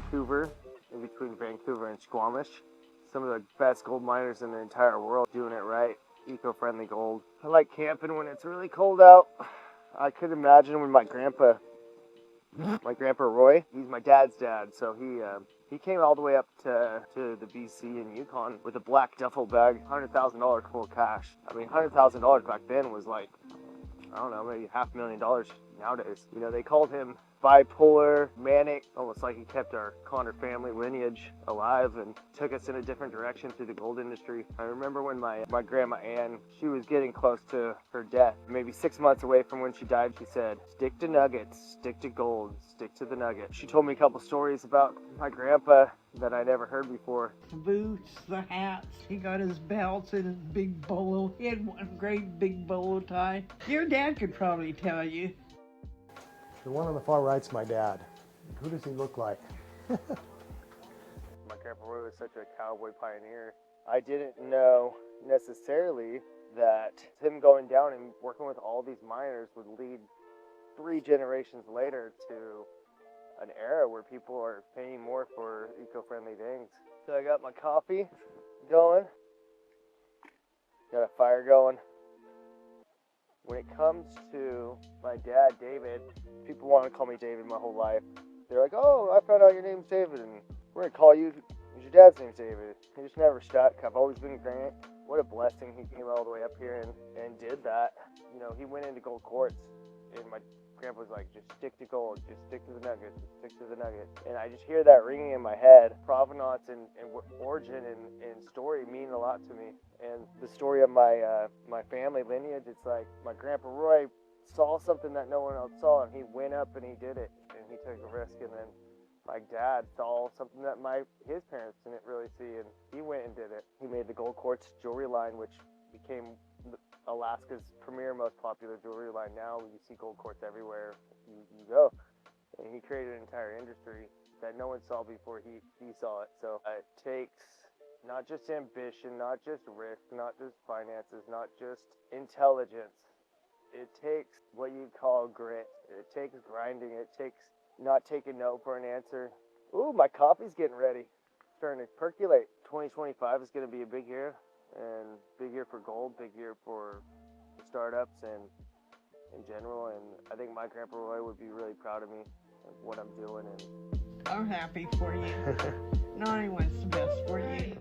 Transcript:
Vancouver, in between Vancouver and Squamish. Some of the best gold miners in the entire world doing it right. Eco-friendly gold. I like camping when it's really cold out. I could imagine when my grandpa Roy, he's my dad's dad, so he came all the way up to the BC and Yukon with a black duffel bag, $100,000 full of cash. I mean, $100,000 back then was like, I don't know, maybe $500,000 nowadays. You know, they called him bipolar, manic, almost like he kept our Connor family lineage alive and took us in a different direction through the gold industry. I remember when my grandma Ann, she was getting close to her death, maybe 6 months away from when she died. She said, stick to nuggets, stick to gold, stick to the nugget. She told me a couple stories about my grandpa that I never heard before. The boots, the hats, he got his belts and his big bolo. He had one great big bolo tie. Your dad could probably tell you. The one on the far right's my dad. Who does he look like? My grandpa Roy was such a cowboy pioneer. I didn't know necessarily that him going down and working with all these miners would lead 3 generations later to an era where people are paying more for eco-friendly things. So I got my coffee going, got a fire going. When it comes to my dad, David, people want to call me David my whole life. They're like, oh, I found out your name's David, and we're going to call you, your dad's name's David. He just never stuck. I've always been Grant. What a blessing he came all the way up here and did that. You know, he went into gold quartz, and my grandpa was like, just stick to gold, just stick to the nuggets, just stick to the nuggets. And I just hear that ringing in my head. Provenance and origin and story mean a lot to me. And the story of my family lineage, it's like my grandpa Roy saw something that no one else saw, and he went up and he did it, and he took a risk. And then my dad saw something that his parents didn't really see, and he went and did it. He made the gold quartz jewelry line, which became Alaska's premier, most popular jewelry line now. You see gold quartz everywhere you go. And he created an entire industry that no one saw before he saw it. So it takes not just ambition, not just risk, not just finances, not just intelligence. It takes what you call grit. It takes grinding. It takes not taking no for an answer. Ooh, my coffee's getting ready. Starting to percolate. 2025 is going to be a big year, and big year for gold, big year for startups and in general. And I think my grandpa Roy would be really proud of me and what I'm doing. And I'm happy for you. Knowing what's best for you.